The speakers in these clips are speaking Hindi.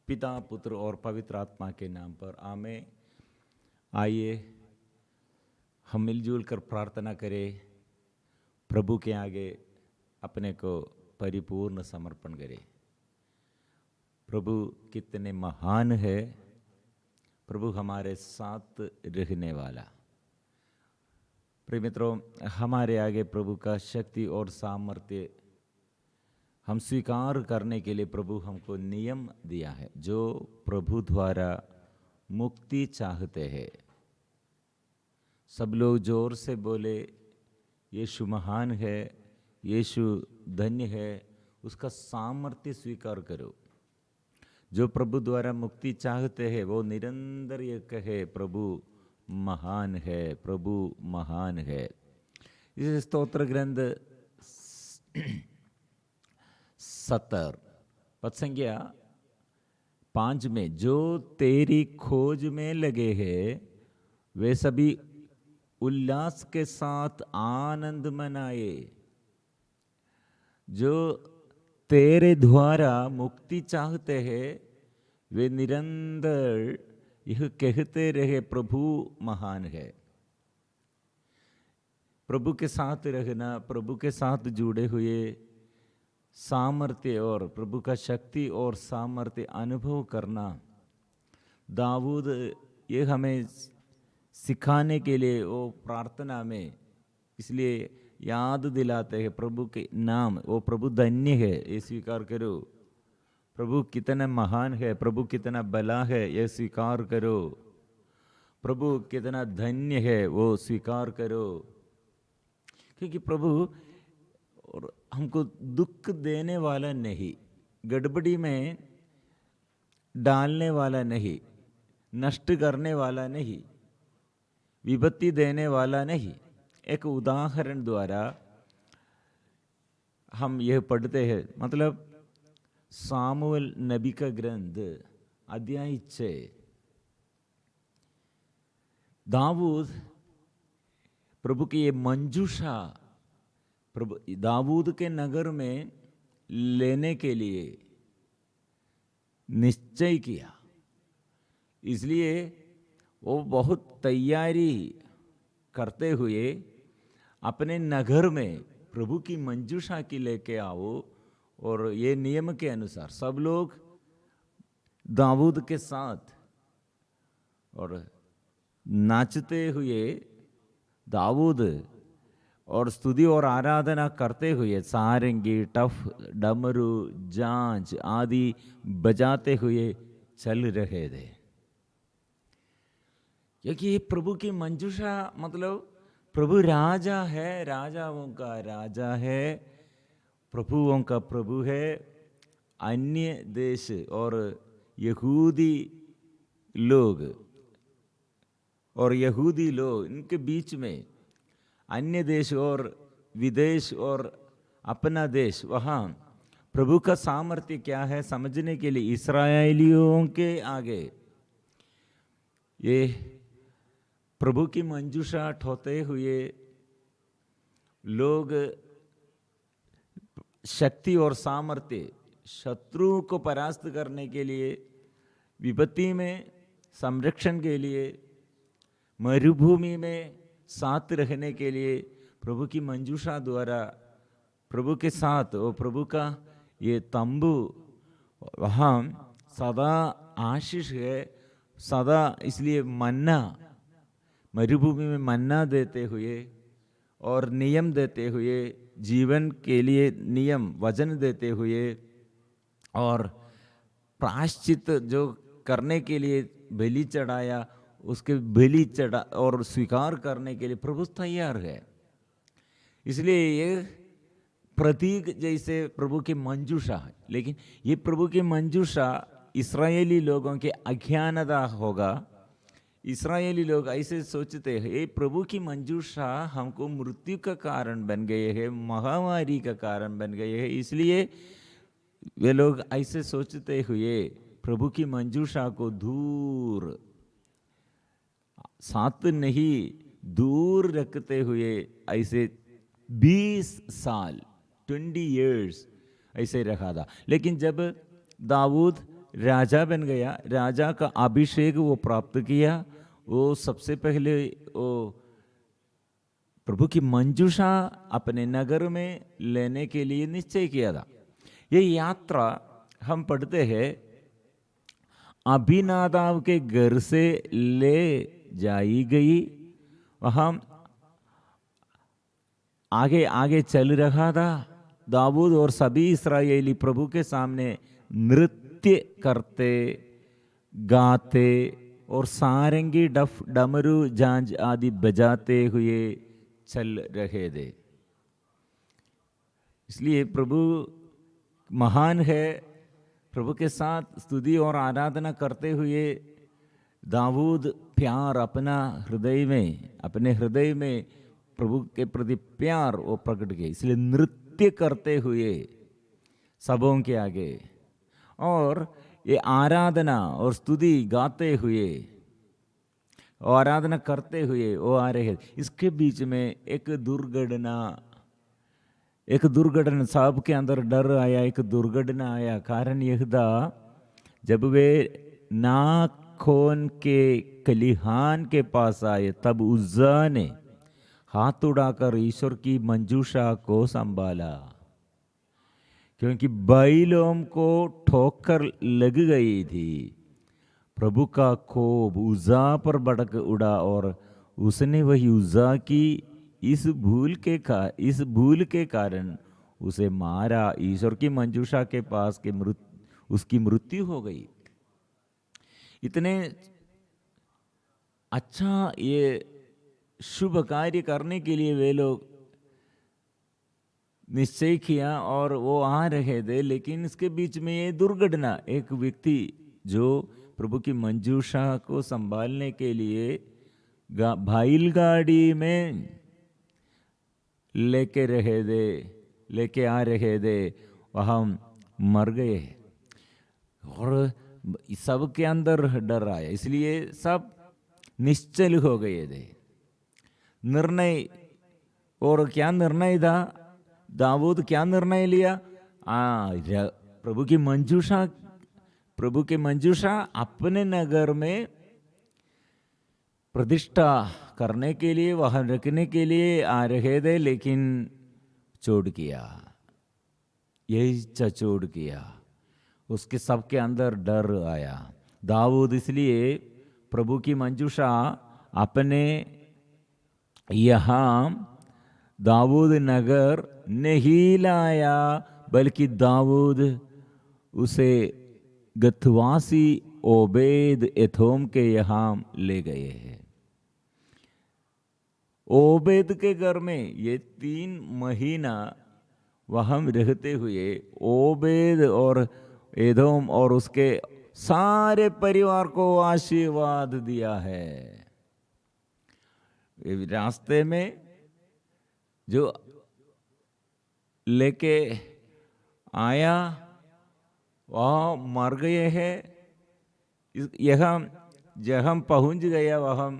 पिता, पुत्र और पवित्र आत्मा के नाम पर आमेन। आइए हम मिलजुल कर प्रार्थना करें, प्रभु के आगे अपने को परिपूर्ण समर्पण करें। प्रभु कितने महान है, प्रभु हमारे साथ रहने वाला। प्रिय मित्रों, हमारे आगे प्रभु का शक्ति और सामर्थ्य हम स्वीकार करने के लिए प्रभु हमको नियम दिया है, जो प्रभु द्वारा मुक्ति चाहते हैं। सब लोग जोर से बोले, यीशु महान है, यीशु धन्य है, उसका सामर्थ्य स्वीकार करो। जो प्रभु द्वारा मुक्ति चाहते हैं वो निरंतर ये कहे, प्रभु महान है, प्रभु महान है। इस स्तोत्र ग्रंथ 70 पद संख्या 5 में, जो तेरी खोज में लगे हैं वे सभी उल्लास के साथ आनंद मनाए। जो तेरे द्वारा मुक्ति चाहते हैं वे निरंतर यह कहते रहे, प्रभु महान है। प्रभु के साथ रहना, प्रभु के साथ जुड़े हुए सामर्थ्य और प्रभु का शक्ति और सामर्थ्य अनुभव करना, दाऊद ये हमें सिखाने के लिए वो प्रार्थना में इसलिए याद दिलाते हैं, प्रभु के नाम, वो प्रभु धन्य है, ये स्वीकार करो। प्रभु कितना महान है, प्रभु कितना भला है, ये स्वीकार करो। प्रभु कितना धन्य है, वो स्वीकार करो। क्योंकि प्रभु और हमको दुख देने वाला नहीं, गड़बड़ी में डालने वाला नहीं, नष्ट करने वाला नहीं, विपत्ति देने वाला नहीं। एक उदाहरण द्वारा हम यह पढ़ते हैं, मतलब सामुएल नबी का ग्रंथ अध्याय 6। दाऊद प्रभु की ये मंजूषा प्रभु दाऊद के नगर में लेने के लिए निश्चय किया, इसलिए वो बहुत तैयारी करते हुए अपने नगर में प्रभु की मंजूषा की लेके आओ। और ये नियम के अनुसार सब लोग दाऊद के साथ और नाचते हुए दाऊद और स्तुति और आराधना करते हुए सारंगी, टफ, डमरू, झांझ आदि बजाते हुए चल रहे थे। क्योंकि ये प्रभु की मंजूषा, मतलब प्रभु राजा है, राजाओं का राजा है, प्रभुओं का प्रभु है। अन्य देश और यहूदी लोग इनके बीच में अन्य देश और विदेश और अपना देश, वहाँ प्रभु का सामर्थ्य क्या है समझने के लिए इस्राएलियों के आगे ये प्रभु की मंजूषा ठोते हुए लोग शक्ति और सामर्थ्य शत्रु को परास्त करने के लिए, विपत्ति में संरक्षण के लिए, मरुभूमि में साथ रहने के लिए प्रभु की मंजूषा द्वारा प्रभु के साथ वो प्रभु का ये तंबू वहाँ सदा आशीष है, सदा। इसलिए मन्ना, मरुभूमि में मन्ना देते हुए और नियम देते हुए, जीवन के लिए नियम वचन देते हुए और प्रायश्चित जो करने के लिए बलि चढ़ाया, उसके बलि चढ़ा और स्वीकार करने के लिए प्रभु तैयार है। इसलिए ये प्रतीक जैसे प्रभु की मंजूषा है, लेकिन ये प्रभु की मंजूषा इस्राएली लोगों के अज्ञानता होगा। इस्राएली लोग ऐसे सोचते हैं, ये प्रभु की मंजूषा हमको मृत्यु का कारण बन गए है, महामारी का कारण बन गए है। इसलिए वे लोग ऐसे सोचते हुए प्रभु की मंजूषा को दूर, साथ नहीं दूर रखते हुए ऐसे 20 साल 20 years ऐसे रखा था। लेकिन जब दाऊद राजा बन गया, राजा का अभिषेक वो प्राप्त किया। वो सबसे पहले वो प्रभु की मंजूषा अपने नगर में लेने के लिए निश्चय किया था। ये यात्रा हम पढ़ते हैं, अभिनादाब के घर से ले जाई गई। वहां आगे आगे चल रहा था। दाऊद और सभी इस्राएली प्रभु के सामने नृत्य करते, गाते और सारंगी, डफ, डमरू, झांझ आदि बजाते हुए चल रहे थे। इसलिए प्रभु महान है। प्रभु के साथ स्तुति और आराधना करते हुए दाऊद प्यार अपने हृदय में प्रभु के प्रति प्यार वो प्रकट किया। इसलिए नृत्य करते हुए सबों के आगे और ये आराधना और स्तुति गाते हुए और आराधना करते हुए वो आ रहे। इसके बीच में एक दुर्घटना साहब के अंदर डर आया, एक दुर्घटना आया। कारण यह था, जब वे नाखोन के खलिहान के पास आए तब उज्जा ने हाथ उड़ाकर ईश्वर की मंजूषा को संभाला, क्योंकि बैलों को ठोकर लग गई थी। प्रभु का कोप उज्जा पर भड़क उड़ा और उसने वही उज्जा की इस भूल के कारण उसे मारा। ईश्वर की मंजूषा के पास के उसकी मृत्यु हो गई। इतने अच्छा ये शुभ कार्य करने के लिए वे लोग निश्चय किया और वो आ रहे थे, लेकिन इसके बीच में ये दुर्घटना, एक व्यक्ति जो प्रभु की मंजूषा को संभालने के लिए बैलगाड़ी में लेके आ रहे थे, वहां मर गए और सबके अंदर डर आया। इसलिए सब निश्चल हो गए थे। निर्णय, और क्या निर्णय था? दाऊद क्या निर्णय लिया? प्रभु की मंजूषा अपने नगर में प्रतिष्ठा करने के लिए, वहां रखने के लिए आ रहे थे, लेकिन छोड़ किया, यही छोड़ किया। उसके सबके अंदर डर आया। दाऊद इसलिए प्रभु की मंजूषा अपने यहाँ दाऊद नगर नहीं लाया, बल्कि दाऊद उसे गथवासी ओबेद एथोम के यहाँ ले गए हैं। ओबेद के घर में ये 3 महीना वहां रहते हुए ओबेद और एदोम और उसके सारे परिवार को आशीर्वाद दिया है। रास्ते में जो लेके आया वह मर गए हैं। यहाँ जहाँ पहुंच गया वहाँ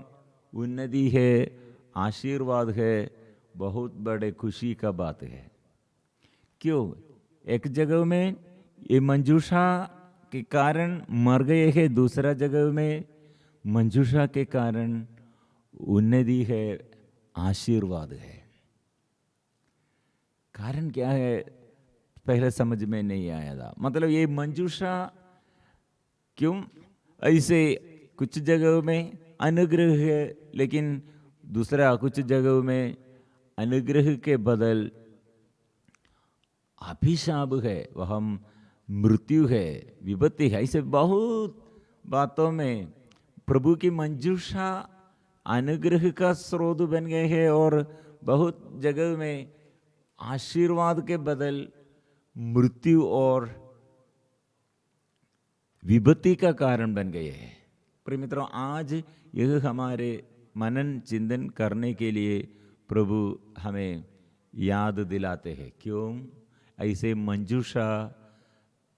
उन्नति है, आशीर्वाद है, बहुत बड़े खुशी का बात है। क्यों? एक जगह में ये मंजूषा के कारण मर गए हैं, दूसरा जगह में मंजूषा के कारण उन्नति है, आशीर्वाद है। कारण क्या है? पहले समझ में नहीं आया था। मतलब ये मंजूषा क्यों ऐसे? कुछ जगहों में अनुग्रह है, लेकिन दूसरा कुछ जगहों में अनुग्रह के बदल अभिशाप है, वह मृत्यु है, विपत्ति है। ऐसे बहुत बातों में प्रभु की मंजूषा अनुग्रह का स्रोत बन गए हैं और बहुत जगह में आशीर्वाद के बदल मृत्यु और विपत्ति का कारण बन गए हैं। प्रिय मित्रों, आज यह हमारे मनन चिंतन करने के लिए प्रभु हमें याद दिलाते हैं। क्यों ऐसे मंजूषा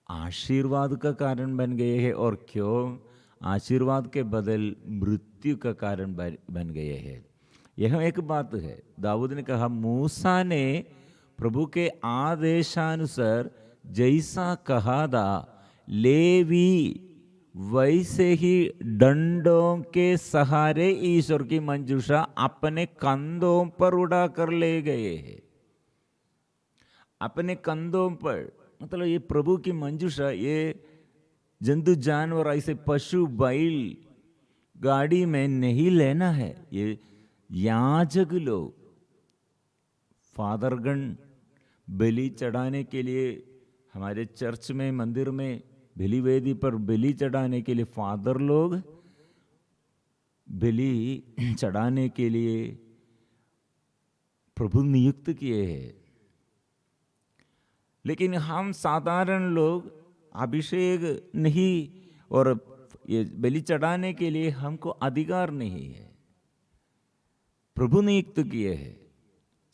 आशीर्वाद का कारण बन गए हैं और क्यों आशीर्वाद के बदल मृत्यु का कारण बन गए हैं। यह एक बात है। दाऊद ने कहा, मूसा ने प्रभु के आदेशानुसार जैसा कहा था, लेवी वैसे ही डंडों के सहारे ईश्वर की मंजूषा अपने कंधों पर उड़ा कर ले गए हैं। अपने कंधों पर, मतलब ये प्रभु की मंजूषा, ये जंतु जानवर ऐसे पशु बैल गाड़ी में नहीं लेना है। ये याजक लोग, फादरगण बलि चढ़ाने के लिए हमारे चर्च में, मंदिर में बलि वेदी पर बलि चढ़ाने के लिए फादर लोग बलि चढ़ाने के लिए प्रभु नियुक्त किए हैं। लेकिन हम साधारण लोग अभिषेक नहीं, और ये बलि चढ़ाने के लिए हमको अधिकार नहीं है, प्रभु नियुक्त किए हैं।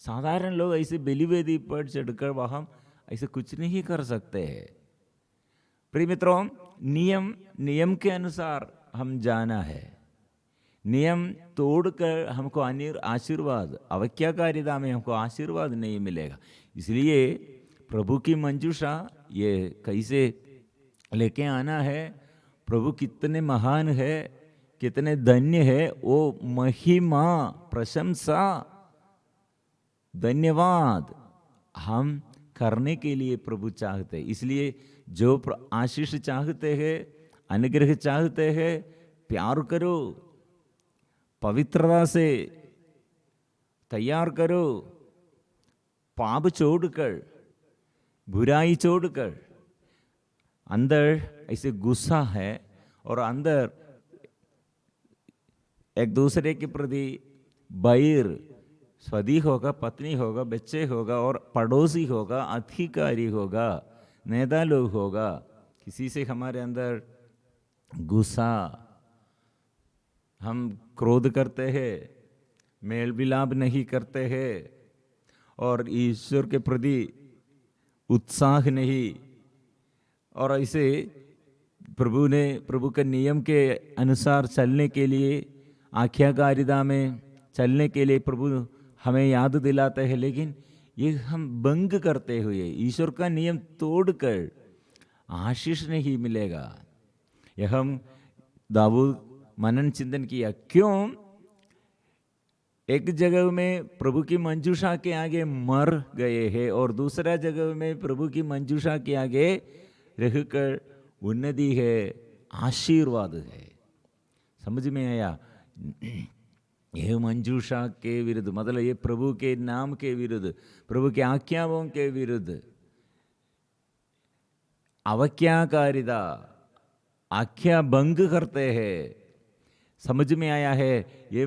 साधारण लोग ऐसे बलि वेदी पर चढ़कर वहां ऐसे कुछ नहीं कर सकते हैं। प्रिय मित्रों, नियम के अनुसार हम जाना है। नियम तोड़कर हमको आशीर्वाद, अवज्ञाकारिता में हमको आशीर्वाद नहीं मिलेगा। इसलिए प्रभु की मंजूषा ये कैसे लेके आना है, प्रभु कितने महान है, कितने धन्य है, वो महिमा, प्रशंसा, धन्यवाद हम करने के लिए प्रभु चाहते हैं। इसलिए जो आशीष चाहते हैं, अनुग्रह चाहते हैं, प्यार करो, पवित्रता से तैयार करो, पाप छोड़कर, बुराई छोड़कर। अंदर ऐसे गुस्सा है और अंदर एक दूसरे के प्रति बैर, स्वदी होगा, पत्नी होगा, बच्चे होगा, और पड़ोसी होगा, अधिकारी होगा, नेता लोग होगा, किसी से हमारे अंदर गुस्सा, हम क्रोध करते हैं, मेल विलाप नहीं करते हैं, और ईश्वर के प्रति उत्साह नहीं, और ऐसे प्रभु के नियम के अनुसार चलने के लिए, आज्ञाकारिता में चलने के लिए प्रभु हमें याद दिलाते हैं। लेकिन ये हम भंग करते हुए ईश्वर का नियम तोड़कर आशीष नहीं मिलेगा। यह हम दाऊद मनन चिंतन किया। क्यों? एक जगह में प्रभु की मंजूषा के आगे मर गए हैं और दूसरा जगह में प्रभु की मंजूषा के आगे रहकर उन्नति है, आशीर्वाद है। समझ में आया? यह मंजूषा के विरुद्ध, मतलब ये प्रभु के नाम के विरुद्ध, प्रभु के आज्ञाओं के विरुद्ध अवज्ञाकारिता, आज्ञा भंग करते हैं। समझ में आया है? ये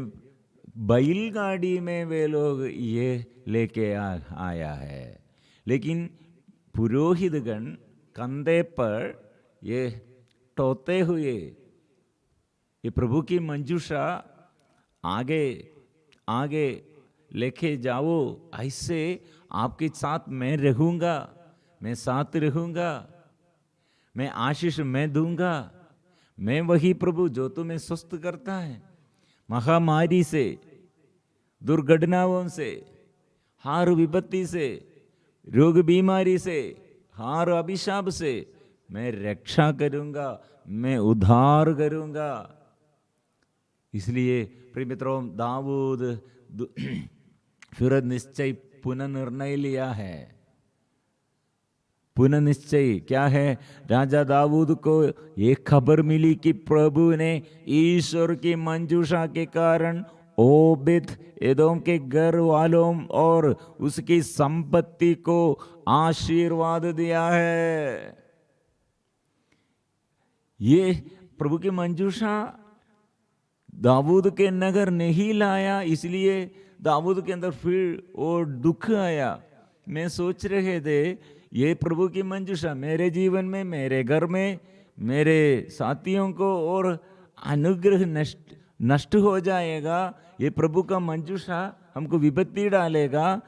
बैलगाड़ी में वे लोग ये लेके आया है, लेकिन पुरोहितगण कंधे पर ये टोते हुए ये प्रभु की मंजूषा आगे आगे लेके जाओ, ऐसे आपके साथ मैं रहूंगा, मैं साथ रहूंगा, मैं आशीष मैं दूंगा, मैं वही प्रभु जो तुम्हें स्वस्थ करता है महामारी से, दुर्घटनाओं से, हार विपत्ति से, रोग बीमारी से, हार अभिशाप से मैं रक्षा करूंगा, मैं उद्धार करूंगा। इसलिए प्रिय मित्रों, दाऊद फिर निश्चय पुनः निर्णय लिया है। पुनः निश्चय क्या है? राजा दाऊद को एक खबर मिली कि प्रभु ने ईश्वर की मंजूषा के कारण ओबेद एदोम के घर वालों और उसकी संपत्ति को आशीर्वाद दिया है। ये प्रभु की मंजूषा दाऊद के नगर नहीं लाया, इसलिए दाऊद के अंदर फिर वो दुख आया। मैं सोच रहे थे ये प्रभु की मंजूषा मेरे जीवन में, मेरे घर में, मेरे साथियों को और अनुग्रह नष्ट हो जाएगा, ये प्रभु का मंजूषा हमको विपत्ति डालेगा,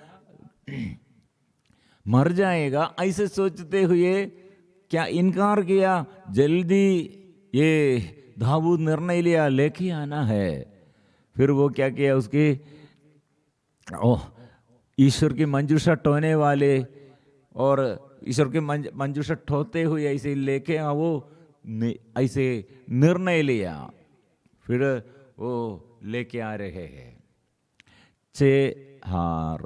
मर जाएगा, ऐसे सोचते हुए क्या इनकार किया? जल्दी ये दाऊद निर्णय लिया लेके आना है। फिर वो क्या किया? उसके ईश्वर की मंजूषा टोने वाले और ईश्वर के मंजूषा ठोते हुए ऐसे लेके वो ऐसे निर्णय लिया, फिर वो लेके आ रहे हैं 6 हार।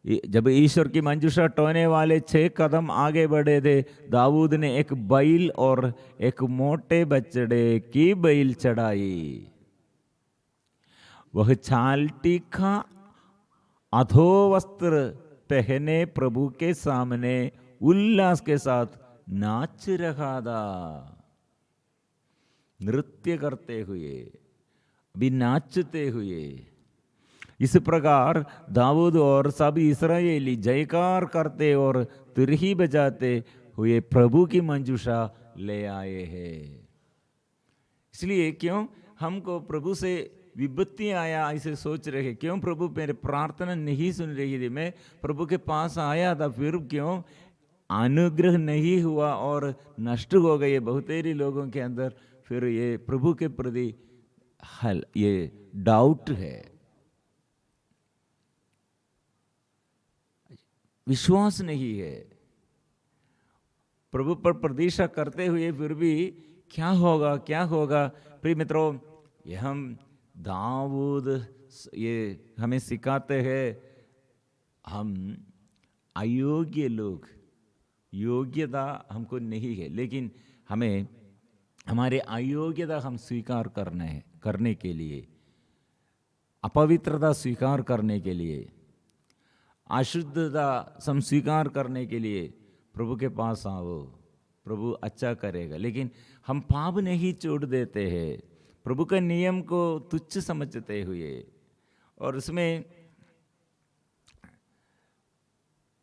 जब ईश्वर की मंजूषा टोने वाले 6 कदम आगे बढ़े थे, दाऊद ने एक बैल और एक मोटे बछड़े की बैल चढ़ाई। वह छालटी का अधो वस्त्र पहने प्रभु के सामने उल्लास के साथ नाच रहा था। नृत्य करते हुए, अभी नाचते हुए। इस प्रकार दाऊद और सब इस्राएली जयकार करते और तुरही बजाते हुए प्रभु की मंजूषा ले आए हैं। इसलिए क्यों हमको प्रभु से विपत्ति आया ऐसे सोच रहे, क्यों प्रभु मेरे प्रार्थना नहीं सुन रही थी, मैं प्रभु के पास आया था, फिर क्यों अनुग्रह नहीं हुआ और नष्ट हो गए बहुतेरे लोगों के अंदर। फिर ये प्रभु के प्रति ये डाउट है, विश्वास नहीं है। प्रभु पर प्रतीक्षा करते हुए फिर भी क्या होगा क्या होगा। प्रिय मित्रों, ये हम दाऊद ये हमें सिखाते हैं, हम अयोग्य लोग, योग्यता हमको नहीं है, लेकिन हमें हमारे अयोग्यता हम स्वीकार करने के लिए, अपवित्रता स्वीकार करने के लिए, अशुद्धता हम स्वीकार करने के लिए प्रभु के पास आओ, प्रभु अच्छा करेगा। लेकिन हम पाप नहीं छोड़ देते हैं, प्रभु का नियम को तुच्छ समझते हुए और उसमें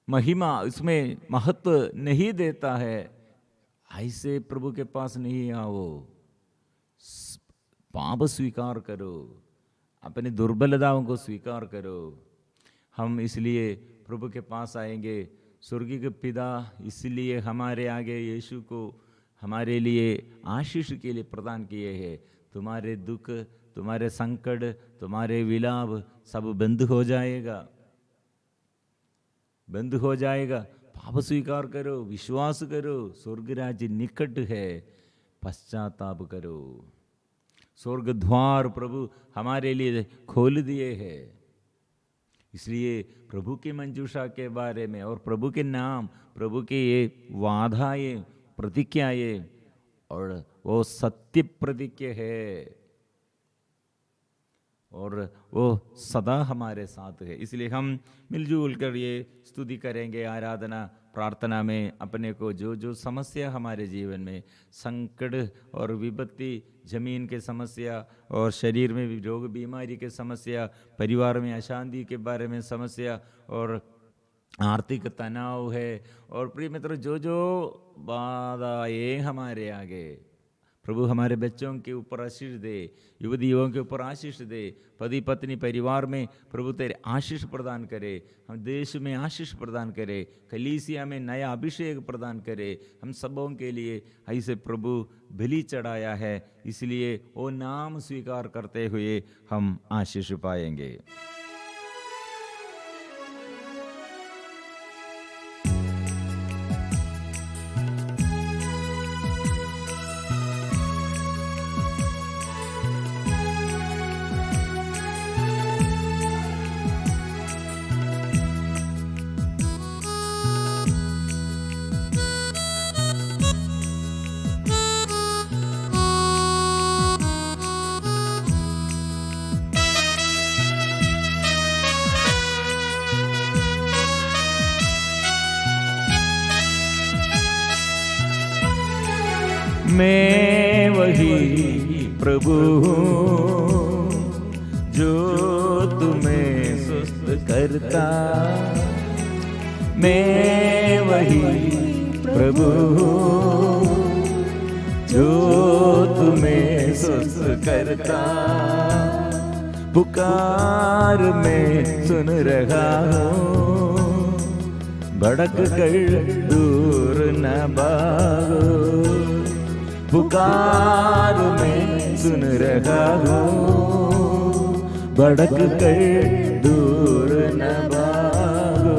महिमा, उसमें महत्व नहीं देता है, ऐसे प्रभु के पास नहीं आओ। पाप स्वीकार करो, अपनी दुर्बलताओं को स्वीकार करो। हम इसलिए प्रभु के पास आएंगे। स्वर्गीय के पिता इसलिए हमारे आगे यीशु को हमारे लिए आशीष के लिए प्रदान किए हैं। तुम्हारे दुख, तुम्हारे संकट, तुम्हारे विलाप सब बंद हो जाएगा, बंद हो जाएगा। पाप स्वीकार करो, विश्वास करो, स्वर्ग राज्य निकट है, पश्चाताप करो। स्वर्ग द्वार प्रभु हमारे लिए खोल दिए हैं। इसलिए प्रभु की मंजूषा के बारे में और प्रभु के नाम, प्रभु के ये वादाएं, प्रतिज्ञाएं, और वो सत्य प्रतिज्ञा है और वो सदा हमारे साथ है। इसलिए हम मिलजुल कर ये स्तुति करेंगे, आराधना प्रार्थना में अपने को जो जो समस्या हमारे जीवन में, संकट और विपत्ति, जमीन के समस्या और शरीर में भी रोग बीमारी के समस्या, परिवार में अशांति के बारे में समस्या और आर्थिक तनाव है, और प्रिय मित्र जो जो बाधाएं हमारे आगे, प्रभु हमारे बच्चों के ऊपर आशीष दे, युवतियों के ऊपर आशीष दे, पति पत्नी परिवार में प्रभु तेरे आशीष प्रदान करे, हम देश में आशीष प्रदान करे, कलीसिया में नया अभिषेक प्रदान करे। हम सबों के लिए ऐसे प्रभु बलि चढ़ाया है, इसलिए वो नाम स्वीकार करते हुए हम आशीष पाएंगे। मैं वही प्रभु हूँ जो तुम्हें सुस्त करता, मैं वही प्रभु हूँ जो तुम्हें सुस्त करता, पुकार में सुन रहा हूँ, भड़क कर दूर न भागो, पुकार में सुन रहा हूँ, भड़क कर दूर न भागो,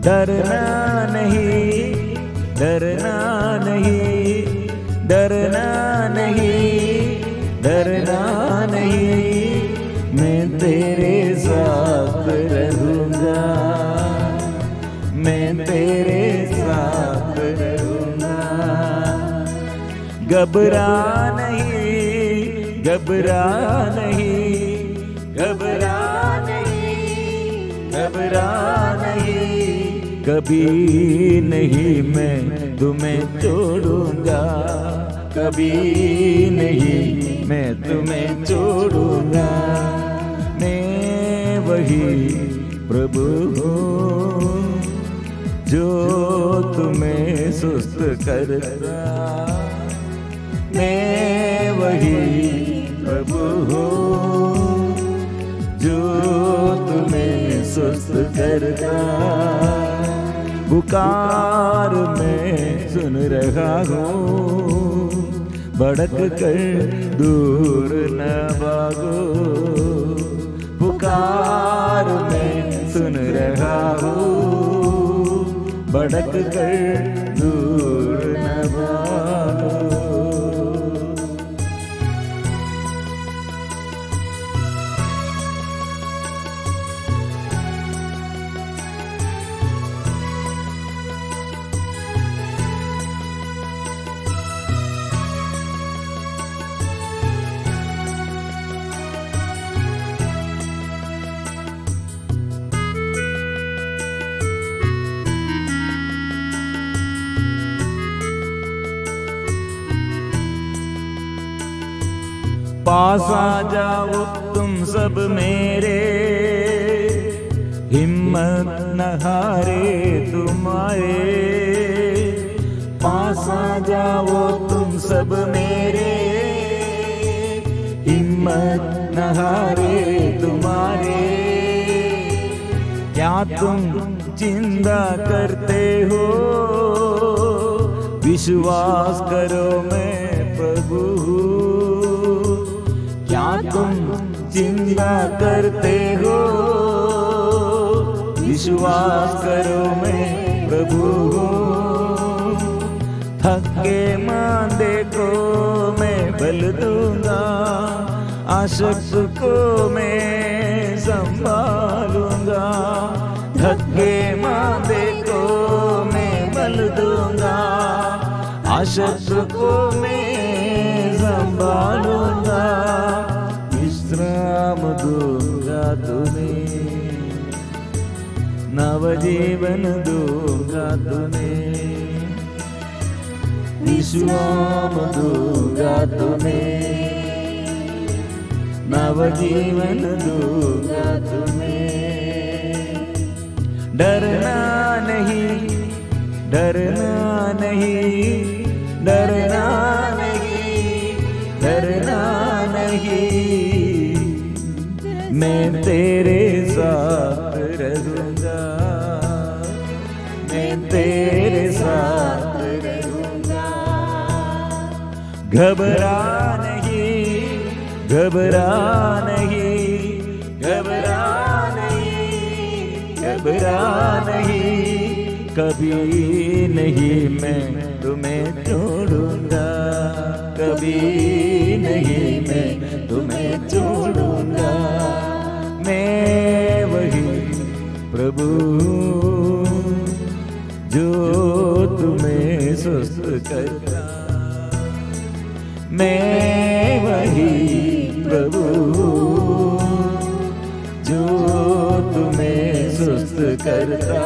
डरना नहीं डरना नहीं, डरना नहीं, मैं तेरे साथ रहूँगा, मैं तेरे साथ रहूँगा। घबरा नहीं, घबरा नहीं, घबरा नहीं, घबरा नहीं, कभी नहीं मैं तुम्हें छोड़ूंगा, कभी नहीं मैं तुम्हें छोड़ूंगा। मैं वही प्रभु हूँ जो तुम्हें सुस्त करता, मैं वही प्रभु हूँ जो तुम्हें सुस्त करता। पुकार मैं सुन रहा हूँ, भड़क कर दूर न भागो। पुकार मैं सुन रहा हूँ, भड़क कर दूर न भागो। पास आ जाओ तुम सब मेरे, हिम्मत न हारे तुम आए। पास आ जाओ तुम सब मेरे, हिम्मत न हारे तुम्हारे। क्या तुम चिंता करते हो, विश्वास करो मैं प्रभु हूँ। क्या तुम चिंता करते हो, विश्वास करो मैं प्रभु हूँ। थके मांदे को मैं बल दूंगा, आशक्त को मैं संभालूंगा। थके मांदे को मैं बल दूंगा, आशक्त को मैं संभालूंगा। विश्राम दूंगा तुम्हें, नवजीवन दूंगा तुम्हें। विश्राम दूंगा तुम्हें, नवजीवन दूंगा तुम्हें। डरना नहीं, डरना नहीं, डरना नहीं, डरना नहीं, मैं तेरे साथ रहूँगा, मैं तेरे साथ रहूँगा। घबरा नहीं, घबरा नहीं, घबरा नहीं, घबरा नहीं, कभी नहीं मैं तुम्हें छोड़ूंगा, कभी नहीं मैं तुम्हें छोड़ूंगा। मैं वही प्रभु जो तुम्हें सुस्त करता, मैं वही प्रभु जो तुम्हें सुस्त करता।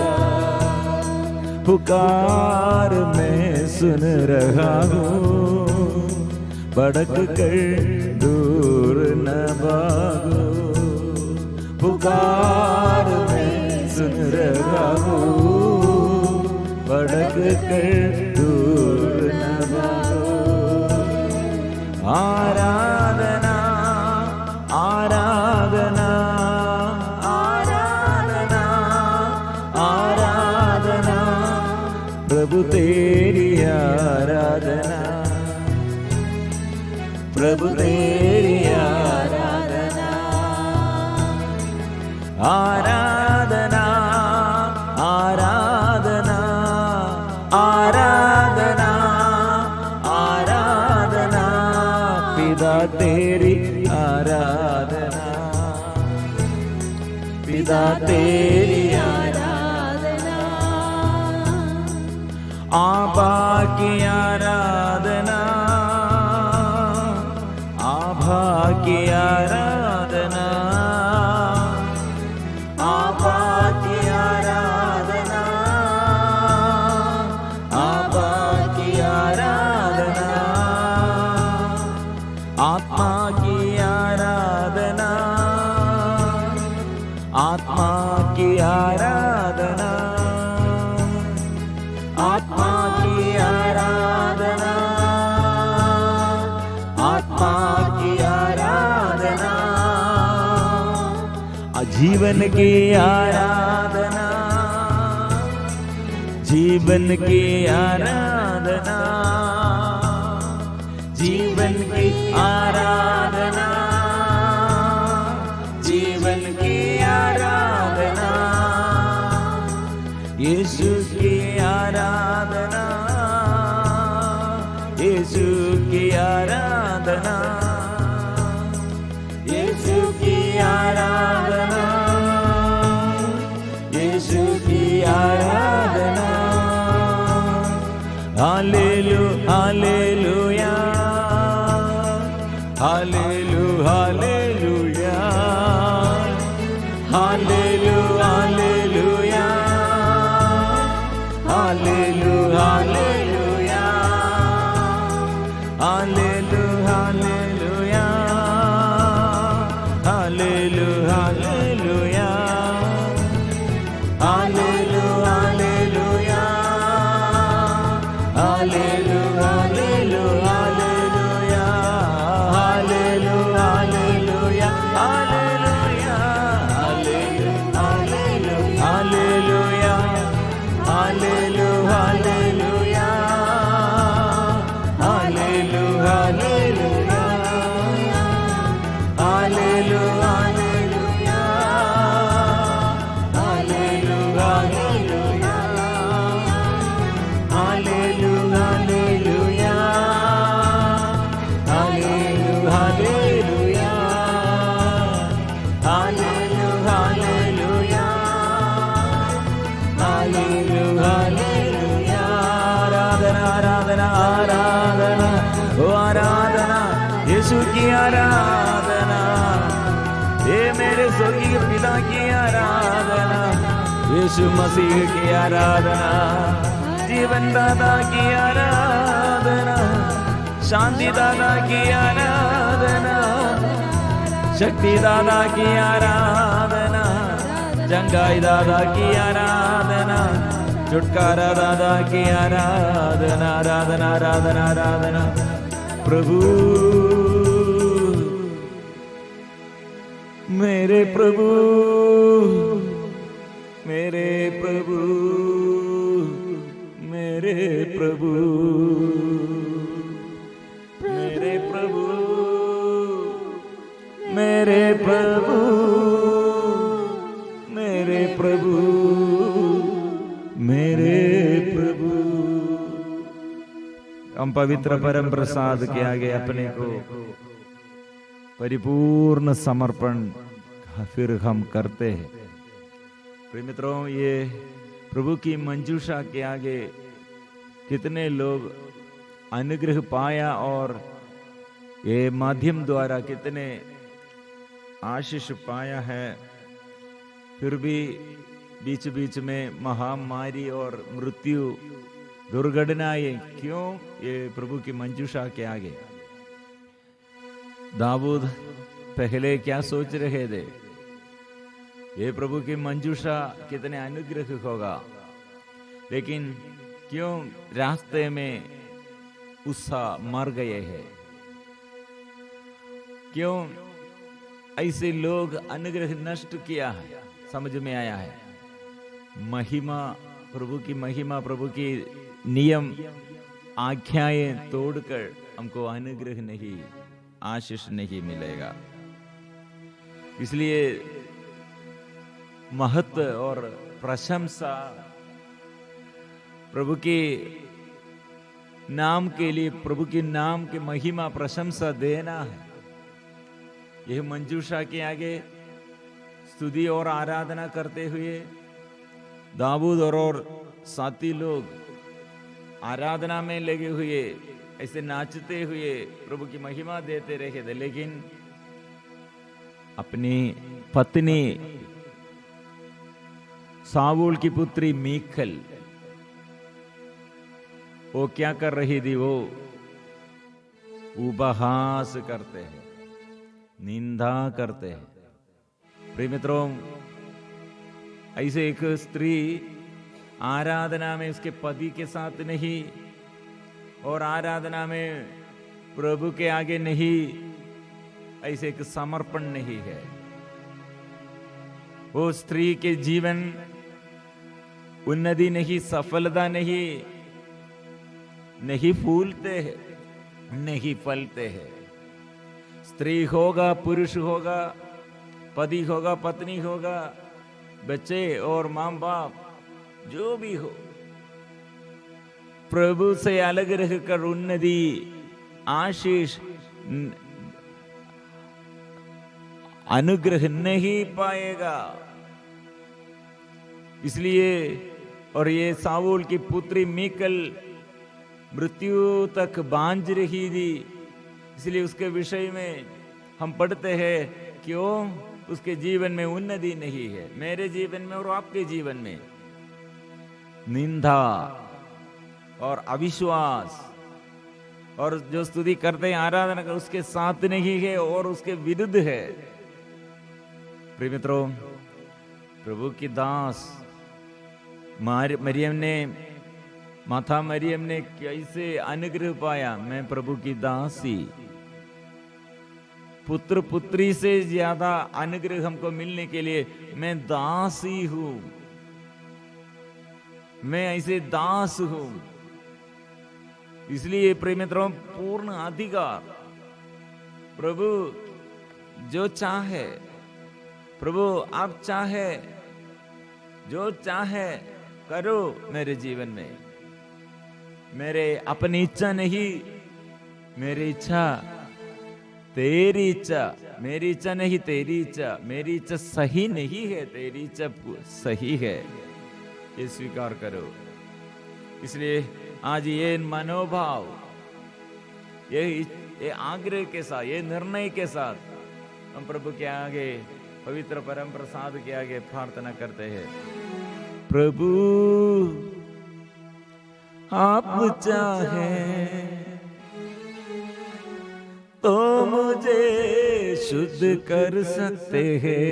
पुकार मैं सुन रहा हूँ, भड़क कर दूर न भागो। पुकार मैं सुन रहा हूँ, भड़क कर दूर न भागो। आराधना आराधना आराधना आराधना, प्रभु तेरी आराधना, प्रभु तेरी आराधना। आराधना आराधना आराधना आराधना पिता तेरी आराधना, पिता तेरी आराधना, आबा की आराधना, आबा की आराधना, आबा की आराधना, आबा की आराधना, आत्मा की आराधना, आत्मा की आराधना, आत्मा की आराधना, आत्मा की आराधना, जीवन की आराधना, जीवन की आराधना, जीवन की आराधना, जीवन की आराधना, यीशु की आराधना, यीशु की आराधना, यीशु की आराधना, यीशु की आराधना, hallelujah, hallelujah, hallelujah, hallelujah, hallelujah, hallelujah, hallelujah, hallelujah, hallelujah, hallelujah, hallelujah, hallelujah, hallelujah, Yeshu की आराधना, ये मेरे स्वर्गीय पिता की आराधना, यीशु मसीह की आराधना, जीवन दाता की आराधना, शांति दाता की आराधना, शक्ति दाता की आराधना, जंगाई दाता की आराधना, छुटकारा दाता की आराधना, आराधना, आराधना, आराधना। प्रभु मेरे प्रभु, मेरे प्रभु, मेरे प्रभु, मेरे प्रभु, मेरे प्रभु, मेरे प्रभु, मेरे प्रभु। हम पवित्र परम प्रसाद के आगे अपने को परिपूर्ण समर्पण फिर हम करते हैं। प्रिय मित्रों, ये प्रभु की मंजूषा के आगे कितने लोग अनुग्रह पाया और ये माध्यम द्वारा कितने आशीष पाया है, फिर भी बीच बीच में महामारी और मृत्यु दुर्घटनाएं क्यों? ये प्रभु की मंजूषा के आगे। दाऊद पहले क्या सोच रहे थे? ये प्रभु की मंजूषा कितने अनुग्रह होगा, लेकिन क्यों रास्ते में उत्साह मर गए हैं? क्यों ऐसे लोग अनुग्रह नष्ट किया है? समझ में आया है महिमा, प्रभु की महिमा, प्रभु की नियम आज्ञाएं तोड़कर हमको अनुग्रह नहीं, आशीष नहीं मिलेगा। इसलिए महत्व और प्रशंसा प्रभु की नाम के लिए, प्रभु के नाम के महिमा प्रशंसा देना है। यह मंजूषा के आगे स्तुति और आराधना करते हुए दाऊद और साथी लोग आराधना में लगे हुए, ऐसे नाचते हुए प्रभु की महिमा देते रहे थे। लेकिन अपनी पत्नी सावूल की पुत्री मीकल, वो क्या कर रही थी? वो उपहास करते हैं, निंदा करते हैं। प्रिय मित्रों, ऐसे एक स्त्री आराधना में उसके पति के साथ नहीं और आराधना में प्रभु के आगे नहीं, ऐसे एक समर्पण नहीं है। वो स्त्री के जीवन उन्नति नहीं, सफलता नहीं, नहीं फूलते हैं, नहीं फलते हैं। स्त्री होगा, पुरुष होगा, पति होगा, पत्नी होगा, बच्चे और माँ बाप जो भी हो, प्रभु से अलग रहकर उन्नति, आशीष, अनुग्रह नहीं पाएगा। इसलिए, और ये सावूल की पुत्री मीकल मृत्यु तक बांझ रही थी, इसलिए उसके विषय में हम पढ़ते हैं, क्यों उसके जीवन में उन्नति नहीं है। मेरे जीवन में और आपके जीवन में निंदा और अविश्वास, और जो स्तुति करते हैं, आराधना कर, उसके साथ नहीं है और उसके विरुद्ध है। प्रिय मित्रों, प्रभु की दास मरियम ने, माता मरियम ने कैसे अनुग्रह पाया? मैं प्रभु की दासी। पुत्र पुत्री से ज्यादा अनुग्रह हमको मिलने के लिए मैं दासी हूं, मैं ऐसे दास हूं। इसलिए प्रिय मित्रों, पूर्ण अधिकार प्रभु जो चाहे, प्रभु आप चाहे, जो चाहे करो मेरे जीवन में। मेरे अपनी इच्छा नहीं, मेरी इच्छा तेरी इच्छा, मेरी इच्छा नहीं तेरी इच्छा, मेरी इच्छा सही नहीं है, तेरी इच्छा सही है, ये स्वीकार करो। इसलिए आज ये मनोभाव, ये आग्रह के साथ, ये निर्णय के साथ हम प्रभु के आगे, पवित्र परम प्रसाद के आगे प्रार्थना करते हैं। प्रभु आप चाहे तो मुझे शुद्ध कर सकते हैं।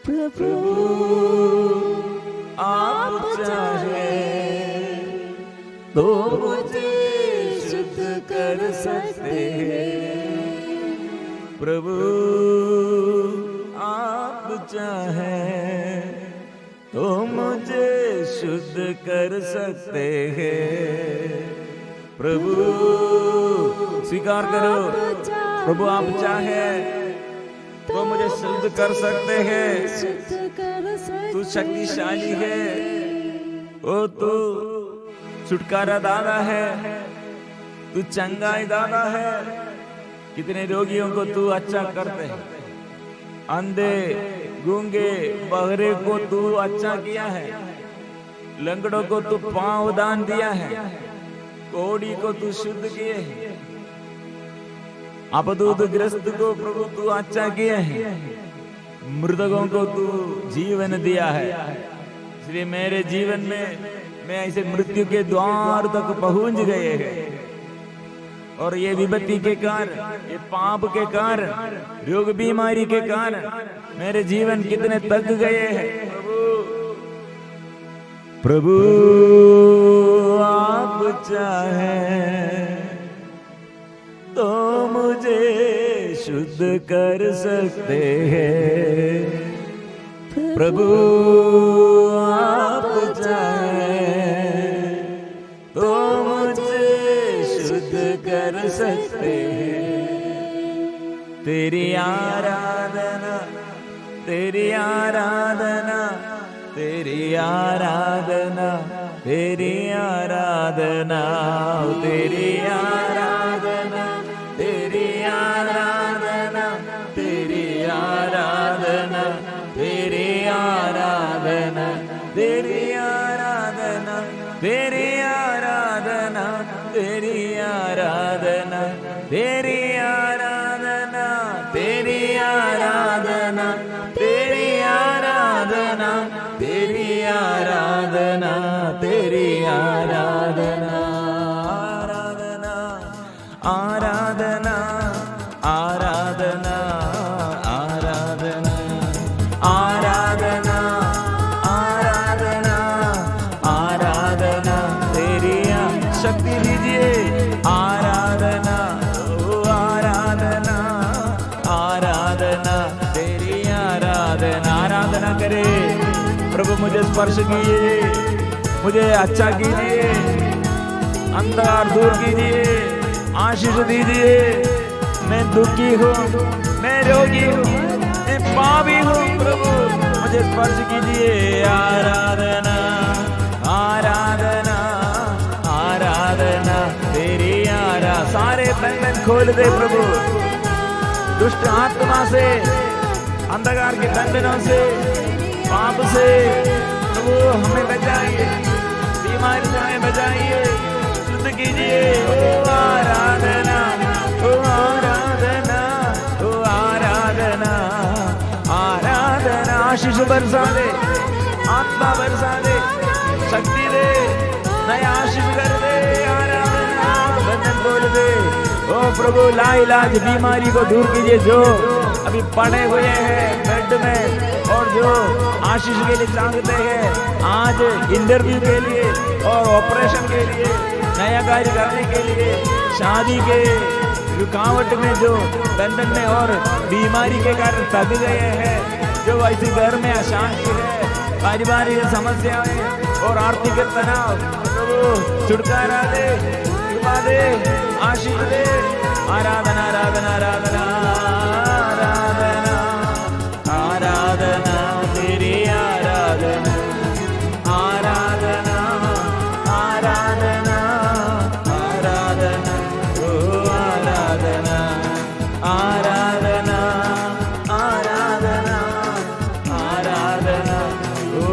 प्रभु आप चाहे तो मुझे शुद्ध कर सकते हैं। प्रभु आप चाहे तो मुझे शुद्ध कर सकते हैं। प्रभु स्वीकार करो, प्रभु आप चाहे तो मुझे शुद्ध कर सकते हैं। तू शक्तिशाली है, ओ तू छुटकारा दाता है, तू चंगाई दाता है। कितने रोगियों को तू अच्छा करते है, अंधे, गूंगे, बहरे को तू अच्छा किया है, लंगड़ों को तू पांव दान दिया है, कोढ़ी को तू शुद्ध किए है, अपदूतग्रस्त को प्रभु तू अच्छा किए है, मृतकों को तू जीवन दिया है। इसलिए मेरे जीवन में मैं ऐसे मृत्यु के द्वार तक पहुंच गए हैं, और ये विपत्ति के कारण, ये पाप के कारण, रोग बीमारी के कारण मेरे जीवन कितने तक गए हैं। प्रभु आप चाहे तो मुझे शुद्ध कर सकते हैं। प्रभु आप चाहे तो मुझे शुद्ध कर सकते हैं। तेरी आराधना, तेरी आराधना, तेरी आराधना, तेरी आराधना, तेरी आराधना, तेरी आराधना, तेरी आराधना, तेरी आराधना, तेरी आराधना, तेरी आराधना, तेरी आराधना, तेरी आराधना, तेरी आराधना, तेरी आराधना, तेरी आराधना, तेरी आराधना, आराधना, आराधना, आराधना, आराधना, आराधना, आराधना, आराधना, तेरी शक्ति दीजिए, आराधना, ओ आराधना, आराधना, तेरी आराधना, आराधना करे प्रभु, मुझे स्पर्श कीजिए, मुझे अच्छा कीजिए, अंधकार दूर कीजिए, आशीष दीजिए। मैं दुखी हूँ, मैं रोगी हूँ, मैं पापी हूँ, प्रभु मुझे स्पर्श कीजिए। आराधना, आराधना, आराधना, तेरी आराधना। सारे बंधन खोल दे प्रभु, दुष्ट आत्मा से, अंधकार के बंधनों से, पाप से प्रभु हमें बचाइए, बीमारी से हमें बचाइए, शुद्ध कीजिए। ओ आराधना, ओ आराधना, ओ आराधना, आराधना, आशीष बरसा दे, आत्मा बरसा दे, शक्ति दे, नया आशीष कर दे। आराधना, बंधन खोल दे। ओ प्रभु लाइलाज बीमारी को दूर कीजिए, जो अभी पड़े हुए हैं बेड में और जो आशीष के लिए चाहते हैं, आज इंटरव्यू के लिए और ऑपरेशन के लिए, नया कार्य करने के लिए, शादी के रुकावट में जो बंधन में और बीमारी के कारण थक गए हैं, जो ऐसे घर में अशांति है, पारिवारिक समस्याएं और आर्थिक तनाव, प्रभु छुटकारा दे, कृपा दे, आशीष दे। आराधना, आराधना, आराधना, आराधना, आराधना, तेरी आराधना, आराधना, आराधना, आराधना, ओ आराधना, आराधना, आराधना, आराधना, ओ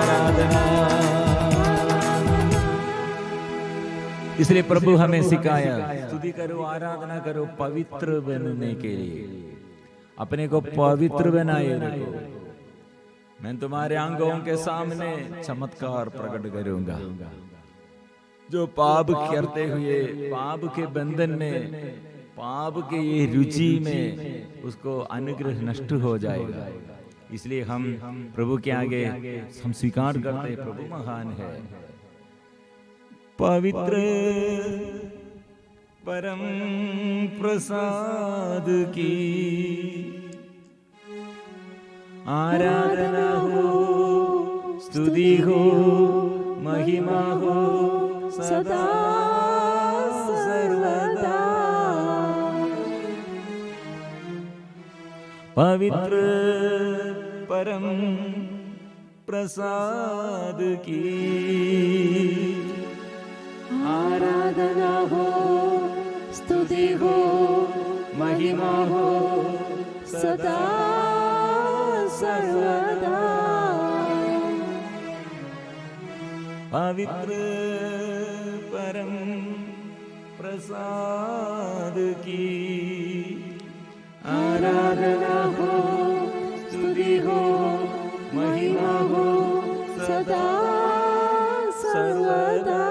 आराधना। इसलिए प्रभु हमें सिखाया, स्तुति करो, आराधना करो, पवित्र बनने के लिए अपने को पवित्र बनाए रखो। मैं तुम्हारे अंगों के सामने चमत्कार प्रकट करूंगा। जो पाप करते हुए पाप के बंधन में, पाप के ये रुचि में उसको अनुग्रह नष्ट हो जाएगा। इसलिए हम प्रभु के आगे हम स्वीकार करते, प्रभु महान है, पवित्र परम प्रसाद की आराधना हो, स्तुति हो, महिमा हो सदा सर्वदा। पवित्र परम प्रसाद की आराधना हो, स्तुति हो, महिमा हो सदा सर्वदा। पवित्र परम प्रसाद की आराधना हो, स्तुति हो, महिमा हो सदा सर्वदा।